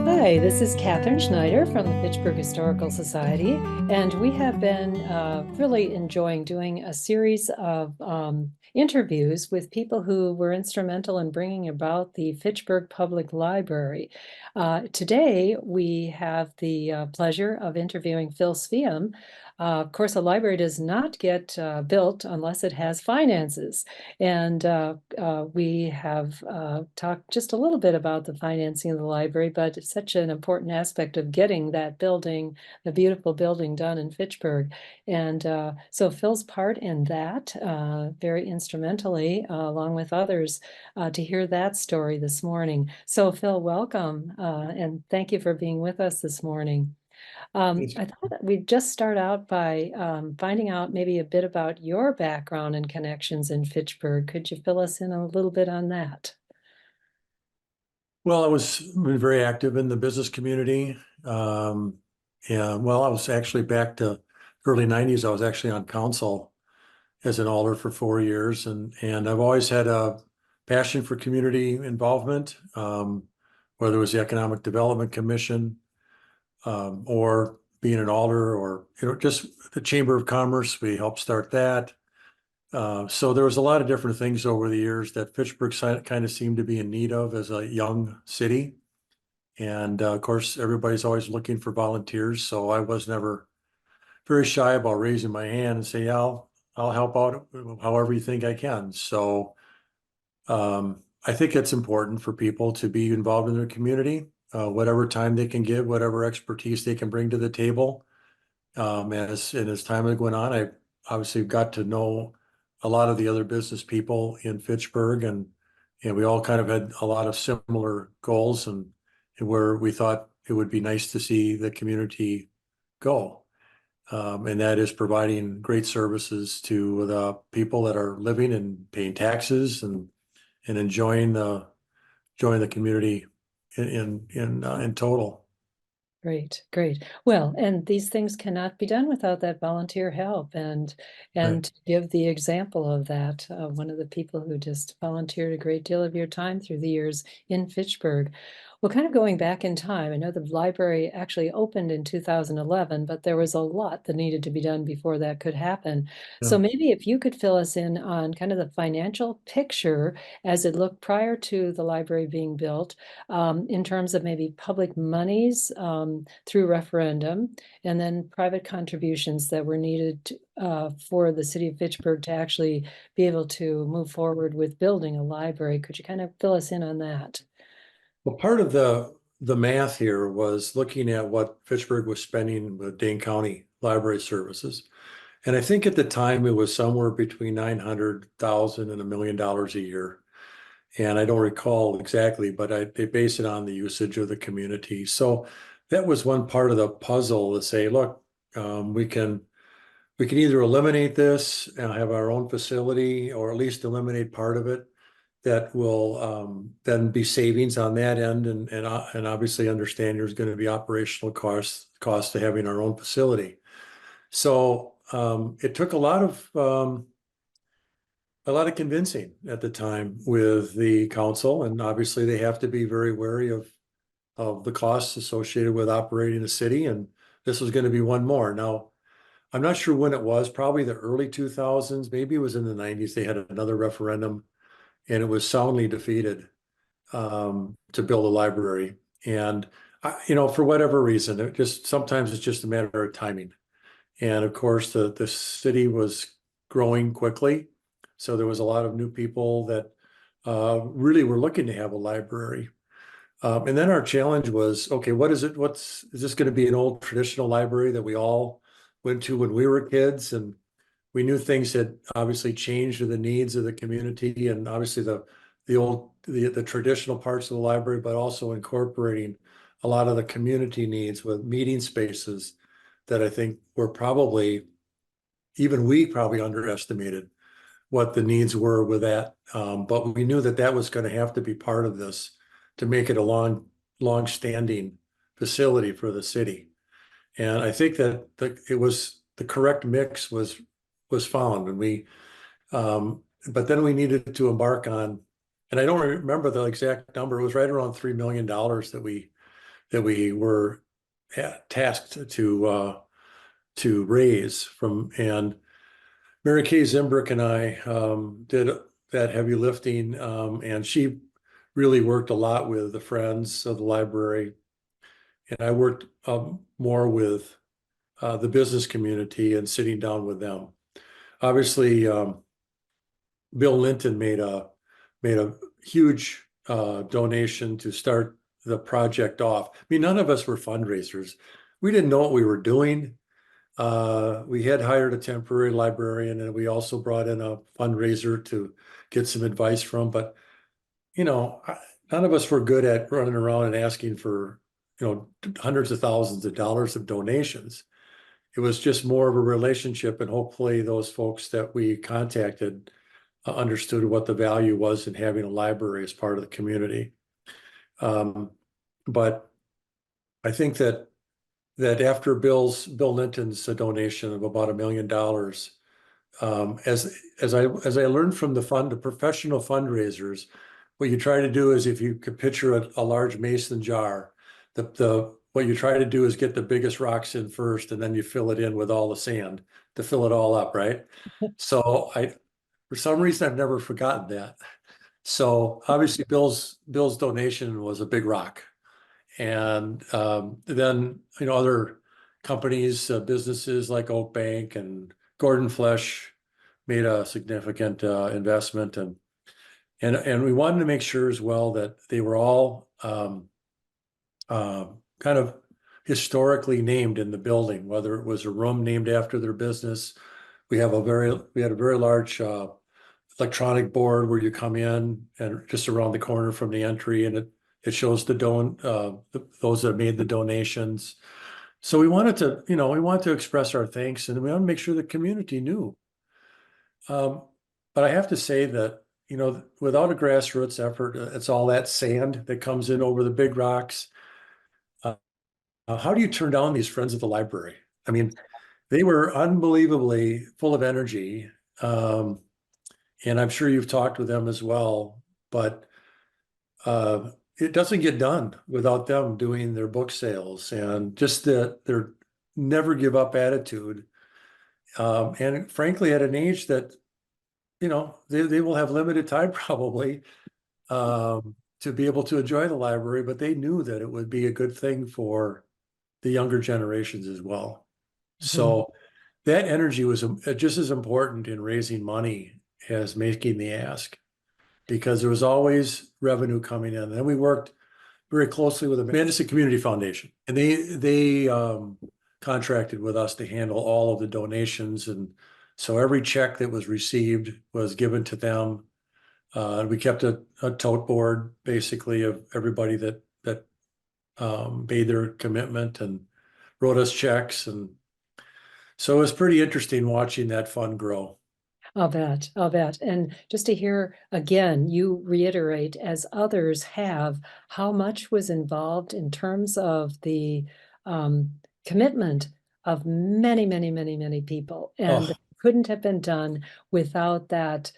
Hi, this is Catherine Schneider from the Fitchburg Historical Society, and we have been really enjoying doing a series of interviews with people who were instrumental in bringing about the Fitchburg Public Library. Today, we have the pleasure of interviewing Phil Sveum. Of course, a library does not get built unless it has finances. And we have talked just a little bit about the financing of the library, but it's such an important aspect of getting that building, the beautiful building done in Fitchburg. And so Phil's part in that very instrumentally, along with others, to hear that story this morning. So Phil, welcome, and thank you for being with us this morning. I thought that we'd just start out by finding out maybe a bit about your background and connections in Fitchburg. Could you fill us in a little bit on that? Well, I was very active in the business community. Yeah, well, I was actually back to early 90s. I was actually on council as an alder for 4 years, and I've always had a passion for community involvement, whether it was the Economic Development Commission, or being an alder, or just the Chamber of Commerce. We helped start that. So there was a lot of different things over the years that Fitchburg kind of seemed to be in need of as a young city. And of course, everybody's always looking for volunteers. So I was never very shy about raising my hand and say, yeah, I'll help out however you think I can. So I think it's important for people to be involved in their community, whatever time they can give, whatever expertise they can bring to the table. As time went on, I obviously got to know a lot of the other business people in Fitchburg, and we all kind of had a lot of similar goals, and where we thought it would be nice to see the community go. And that is providing great services to the people that are living and paying taxes and enjoying the community in total. Great, great. Well, and these things cannot be done without that volunteer help and Right. to give the example of that. One of the people who just volunteered a great deal of your time through the years in Fitchburg. Well, kind of going back in time, I know the library actually opened in 2011, but there was a lot that needed to be done before that could happen. Yeah. So maybe if you could fill us in on kind of the financial picture as it looked prior to the library being built, in terms of maybe public monies through referendum, and then private contributions that were needed for the city of Fitchburg to actually be able to move forward with building a library. Could you kind of fill us in on that? Well, part of the math here was looking at what Fitchburg was spending with Dane County Library Services. And I think at the time it was somewhere between 900,000 and $1 million a year. And I don't recall exactly, but they base it on the usage of the community. So that was one part of the puzzle to say, look, we can either eliminate this and have our own facility, or at least eliminate part of it. That will then be savings on that end, and obviously understand there's going to be operational costs to having our own facility. So it took a lot of convincing at the time with the council, and obviously they have to be very wary of the costs associated with operating a city, and this was going to be one more. Now, I'm not sure when it was, probably the early 2000s, maybe it was in the 90s. They had another referendum, and it was soundly defeated to build a library. And for whatever reason, sometimes it's just a matter of timing. And of course, the city was growing quickly, so there was a lot of new people that really were looking to have a library. And then our challenge was, okay, what is it? Is this going to be an old traditional library that we all went to when we were kids? And we knew things had obviously changed with the needs of the community, and obviously the traditional parts of the library, but also incorporating a lot of the community needs with meeting spaces that I think were even we probably underestimated what the needs were with that. But we knew that was going to have to be part of this to make it a long-standing facility for the city. And I think that the correct mix was found, and but then we needed to embark on, and I don't remember the exact number. It was right around $3 million that we that we were tasked to raise from. And Mary Kay Zimbrick and I did that heavy lifting, and she really worked a lot with the Friends of the library, and I worked more with the business community and sitting down with them. Obviously, Bill Linton made a huge donation to start the project off. I mean, none of us were fundraisers. We didn't know what we were doing. We had hired a temporary librarian, and we also brought in a fundraiser to get some advice from. But none of us were good at running around and asking for hundreds of thousands of dollars of donations. It was just more of a relationship, and hopefully those folks that we contacted understood what the value was in having a library as part of the community. But I think that after Bill Linton's donation of about $1 million, as I learned from the professional fundraisers, what you try to do is, if you could picture a large mason jar, what you try to do is get the biggest rocks in first, and then you fill it in with all the sand to fill it all up, right? So for some reason, I've never forgotten that. So obviously, Bill's donation was a big rock, and then other companies, businesses like Oak Bank and Gordon Flesh made a significant investment, and we wanted to make sure as well that they were all kind of historically named in the building, whether it was a room named after their business. We had a very large electronic board where you come in and just around the corner from the entry, and it shows those that made the donations. So we wanted to express our thanks, and we want to make sure the community knew. But I have to say that, without a grassroots effort, it's all that sand that comes in over the big rocks. How do you turn down these Friends of the Library? I mean, they were unbelievably full of energy. And I'm sure you've talked with them as well, but it doesn't get done without them doing their book sales and just their never give up attitude. And frankly, at an age that, they will have limited time probably to be able to enjoy the library, but they knew that it would be a good thing for the younger generations as well. So that energy was just as important in raising money as making the ask, because there was always revenue coming in. And we worked very closely with the Madison Community Foundation, and they contracted with us to handle all of the donations. And so every check that was received was given to them. We kept a tote board basically of everybody that made their commitment and wrote us checks. And so it was pretty interesting watching that fund grow. I'll bet. And just to hear again, you reiterate, as others have, how much was involved in terms of the commitment of many, many, many, many people. And Oh, couldn't have been done without that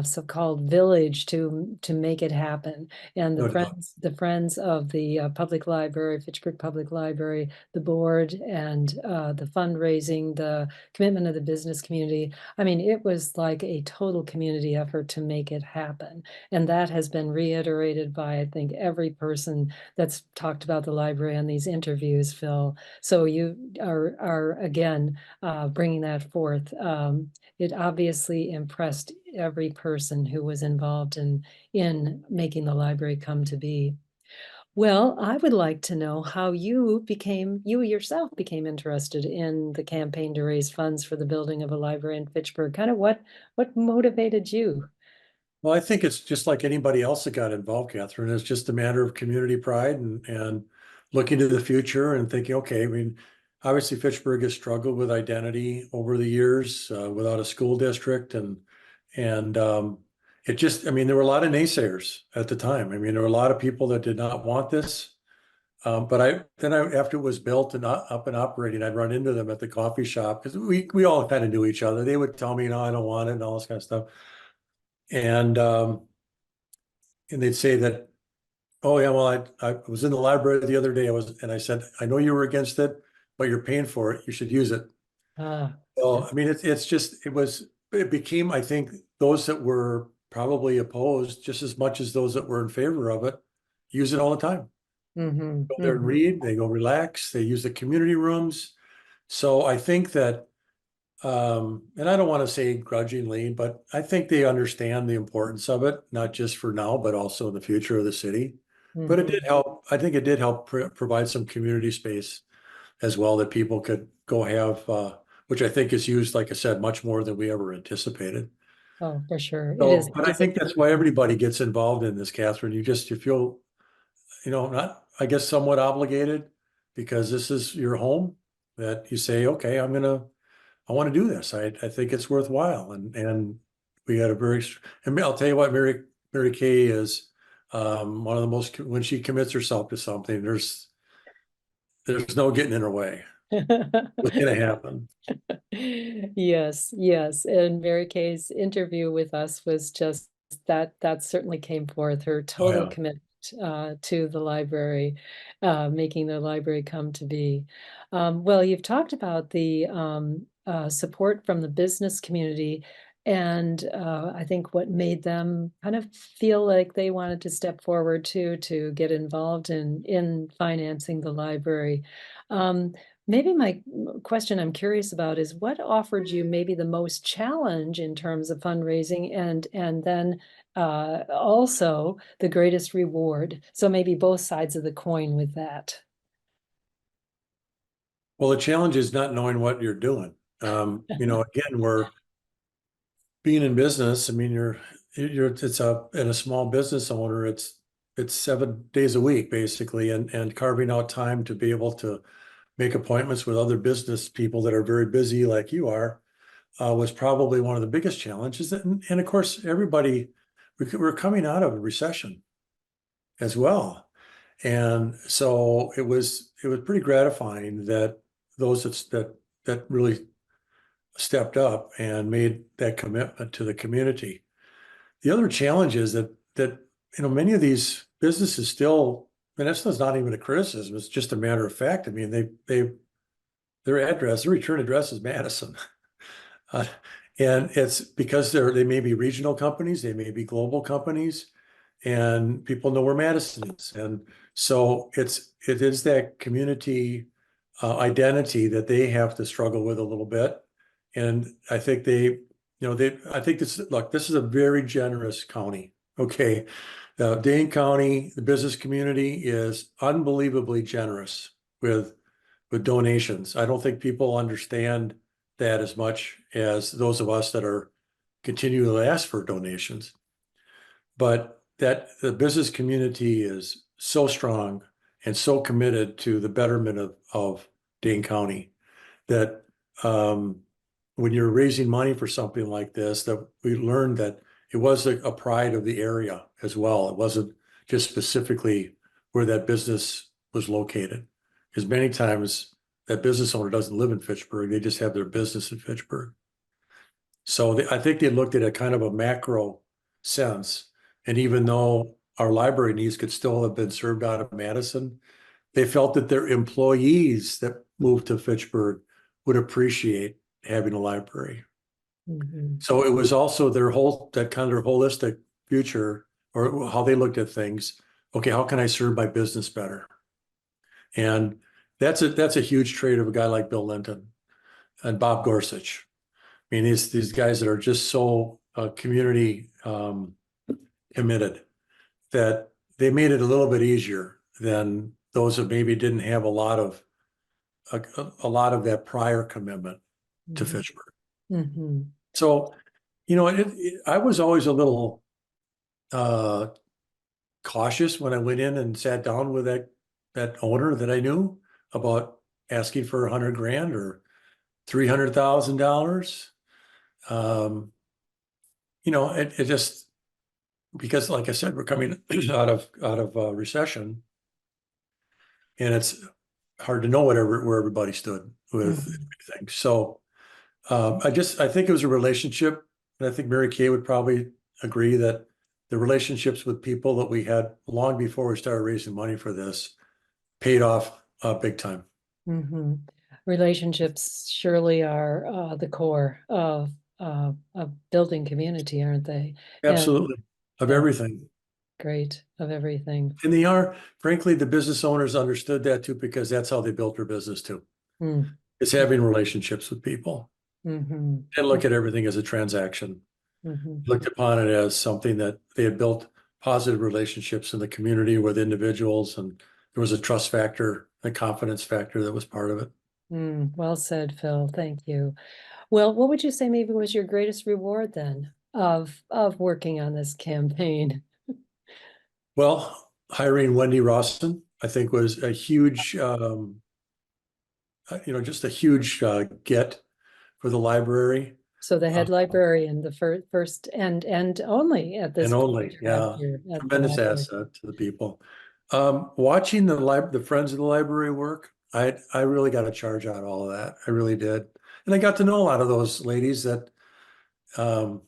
so-called village to make it happen. And no doubt. the friends of the public library, Fitchburg Public Library, the board, and the fundraising, the commitment of the business community. I mean, it was like a total community effort to make it happen. And that has been reiterated by, I think, every person that's talked about the library on these interviews, Phil. So you are again bringing that forth. It obviously impressed every person who was involved in making the library come to be. Well, I would like to know how you yourself became interested in the campaign to raise funds for the building of a library in Fitchburg. Kind of what motivated you? Well, I think it's just like anybody else that got involved, Catherine. It's just a matter of community pride and looking to the future and thinking, okay, I mean, obviously Fitchburg has struggled with identity over the years without a school district, and it just, I mean, there were a lot of naysayers at the time. I mean, there were a lot of people that did not want this. But after it was built and up and operating, I'd run into them at the coffee shop because we all kind of knew each other. They would tell me, no, I don't want it and all this kind of stuff. And they'd say that Oh, yeah, well, I was in the library the other day, and I said, I know you were against it, but you're paying for it, you should use it. Ah, So, I mean, it's just, it became, I think, those that were probably opposed just as much as those that were in favor of it, use it all the time. mm-hmm, Go there and mm-hmm. read, they go relax, they use the community rooms. So I think that, and I don't want to say grudgingly, but I think they understand the importance of it, not just for now, but also in the future of the city. But it did Mm-hmm. help. I think it did help provide some community space as well that people could go have, which I think is used, like I said, much more than we ever anticipated. Oh, for sure. It is. So, but I think that's why everybody gets involved in this, Catherine. You feel, not, I guess, somewhat obligated because this is your home that you say, okay, I want to do this. I think it's worthwhile. And we had a and I'll tell you what, Mary Kay is, one of the most, when she commits herself to something, there's no getting in her way. What's going to happen? Yes, yes. And Mary Kay's interview with us was just that certainly came forth her Oh, total yeah. commitment to the library, making the library come to be. Well, you've talked about the support from the business community, and I think what made them kind of feel like they wanted to step forward too to get involved in financing the library. Um, Maybe my question I'm curious about is what offered you maybe the most challenge in terms of fundraising and then also the greatest reward? So maybe both sides of the coin with that. Well, the challenge is not knowing what you're doing. Again, we're being in business. I mean, and a small business owner, it's 7 days a week basically, and carving out time to be able to make appointments with other business people that are very busy like you are, was probably one of the biggest challenges. And of course, we're coming out of a recession as well. And so it was pretty gratifying that those that really stepped up and made that commitment to the community. The other challenge is that many of these businesses still, and that's not even a criticism, it's just a matter of fact. I mean, their return address is Madison. Uh, and it's because they may be regional companies, they may be global companies, and people know where Madison is. And so it is that community identity that they have to struggle with a little bit. And I think I think this is a very generous county. Okay. Dane County, the business community is unbelievably generous with donations. I don't think people understand that as much as those of us that are continually ask for donations. But that the business community is so strong and so committed to the betterment of Dane County that, when you're raising money for something like this, that we learned that it was a pride of the area as well. It wasn't just specifically where that business was located, because many times that business owner doesn't live in Fitchburg; they just have their business in Fitchburg. So I think they looked at a kind of a macro sense. And even though our library needs could still have been served out of Madison, they felt that their employees that moved to Fitchburg would appreciate having a library. Mhm. So it was also that kind of their holistic future, or how they looked at things. Okay, how can I serve my business better? And that's a huge trait of a guy like Bill Linton and Bob Gorsuch. I mean, these guys that are just so community committed that they made it a little bit easier than those that maybe didn't have a lot of that prior commitment to Mhm. Fitchburg. Mhm. So, I was always a little uh, cautious when I went in and sat down with that owner that I knew about asking for 100 grand or $300,000. Um, it just, because like I said, we're coming out of recession, and it's hard to know where everybody stood with Mhm. everything. So, I think it was a relationship, and I think Mary Kay would probably agree that the relationships with people that we had long before we started raising money for this paid off big time. Hmm. Relationships surely are the core of building community, aren't they? And Absolutely. Of yeah, everything. great of everything. And they are, frankly, the business owners understood that too, because that's how they built their business too. Mm. It's having relationships with people Hmm. and look at everything as a transaction. Hmm. Looked upon it as something that they had built positive relationships in the community with individuals, and there was a trust factor, a confidence factor that was part of it. Mm. Well said, Phil. Thank you. Well, what would you say maybe was your greatest reward then of working on this campaign? Well, hiring Wendy Rawson, I think, was a huge, just a huge get for the library. So the Uh, head librarian, the first and only at this and point only, yeah, director at the tremendous library. asset to the people. Watching the Friends of the Library work, I really got a charge out of all of that. I really did. And I got to know a lot of those ladies um,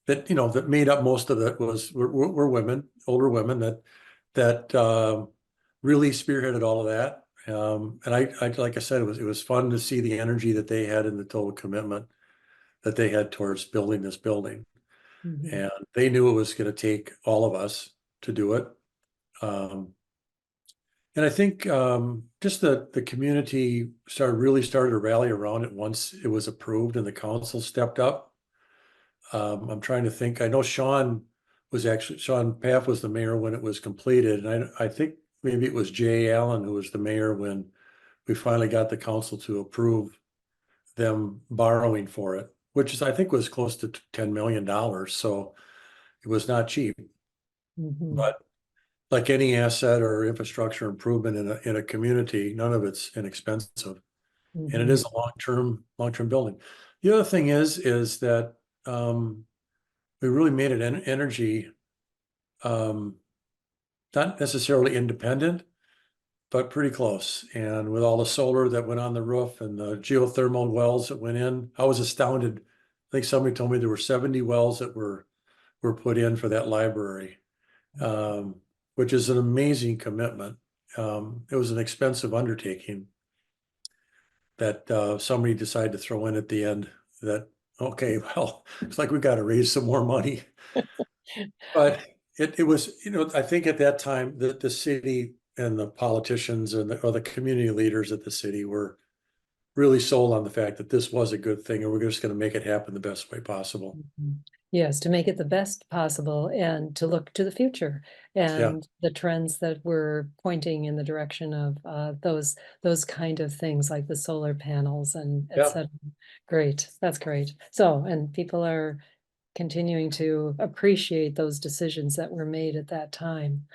that made up most of it were women, older women that really spearheaded all of that. And I like I said, it was fun to see the energy that they had and the total commitment that they had towards building this building. Mhm. And they knew it was going to take all of us to do it. Um, and I think just the community really started to rally around it once it was approved and the council stepped up. I'm trying to think. I know Sean Paff was the mayor when it was completed, and I think maybe it was Jay Allen who was the mayor when we finally got the council to approve them borrowing for it, which is I think was close to $10 million. So it was not cheap, Mhm. but like any asset or infrastructure improvement in a community, none of it's inexpensive, and it Mhm. is a long term building. The other thing is that um, we really made it energy, um, not necessarily independent, but pretty close. And with all the solar that went on the roof and the geothermal wells that went in, I was astounded. I think somebody told me there were 70 wells that were put in for that library, um, which is an amazing commitment. It was an expensive undertaking that somebody decided to throw in at the end that, okay, well, it's like we got to raise some more money. But it was, I think at that time the city and the politicians or the community leaders at the city were really sold on the fact that this was a good thing and we're just going to make it happen the best way possible. Mhm. Yes, to make it the best possible and to look to the future Yeah, and the trends that were pointing in the direction of those kind of things like the solar panels and et yeah. cetera. Great, that's great. So, and people are continuing to appreciate those decisions that were made at that time.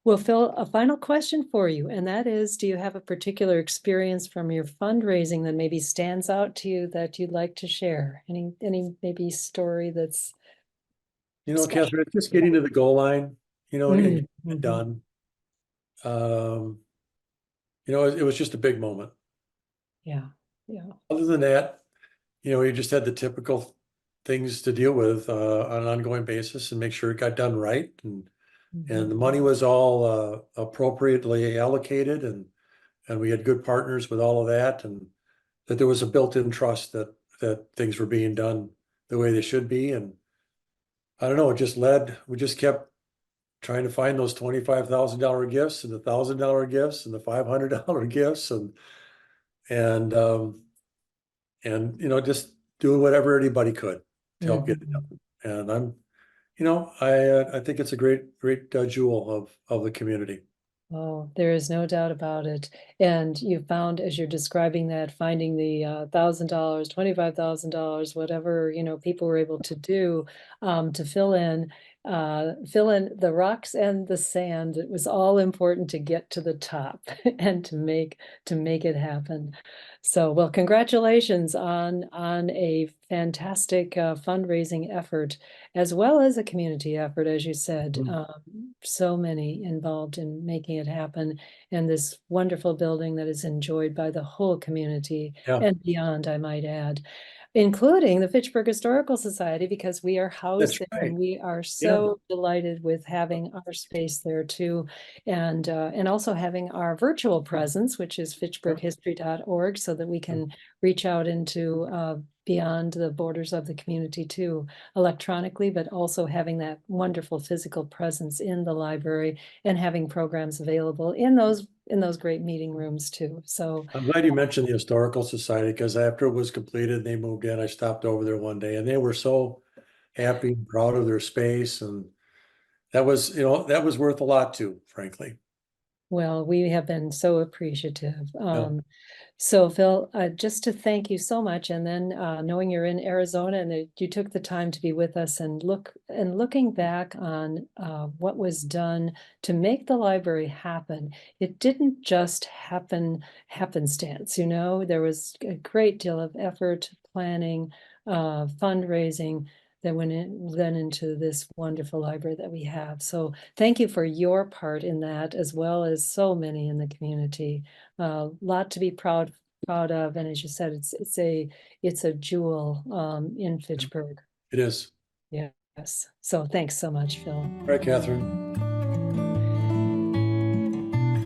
Well, Phil, a final question for you, and that is, do you have a particular experience from your fundraising that maybe stands out to you that you'd like to share? Any maybe story that's special? Catherine, just getting to the goal line, and getting Mm, it mhm. done. Um, it was just a big moment. Yeah, yeah. Other than that, you just had the typical things to deal with on an ongoing basis and make sure it got done right. And Mhm. the money was all appropriately allocated and we had good partners with all of that and that there was a built-in trust that things were being done the way they should be. And I don't know, we just kept trying to find those $25,000 gifts and the $1,000 gifts and the $500 gifts and just doing whatever anybody could to help get it Mhm. done. And I think it's a great jewel of the community. Oh, there is no doubt about it. And you found, as you're describing that, finding the $1,000, $25,000, whatever, people were able to do to fill in the rocks and the sand. It was all important to get to the top and to make it happen. So, well, congratulations on a fantastic fundraising effort as well as a community effort, as you said. Mm. So many involved in making it happen, and this wonderful building that is enjoyed by the whole community Yeah. and beyond, I might add. including the Fitchburg Historical Society, because we are housed That's there right. and we are Yeah. so delighted with having our space there too. And also having our virtual presence, which is Yep. fitchburghistory.org, so that we can reach out into beyond the borders of the community too, electronically, but also having that wonderful physical presence in the library and having programs available in those great meeting rooms too. So I'm glad you mentioned the Historical Society because after it was completed and they moved in, I stopped over there one day and they were so happy and proud of their space. And that was, that was worth a lot too, frankly. well, we have been so appreciative. Yeah. So Phil, just to thank you so much, and then knowing you're in Arizona and that you took the time to be with us and looking back on what was done to make the library happen, it didn't just happen happenstance. There was a great deal of effort, planning, fundraising that went then into this wonderful library that we have. So thank you for your part in that, as well as so many in the community. A lot to be proud of, and as you said, it's a jewel in Fitchburg. It is. Yes. So thanks so much, Phil. All right, Catherine.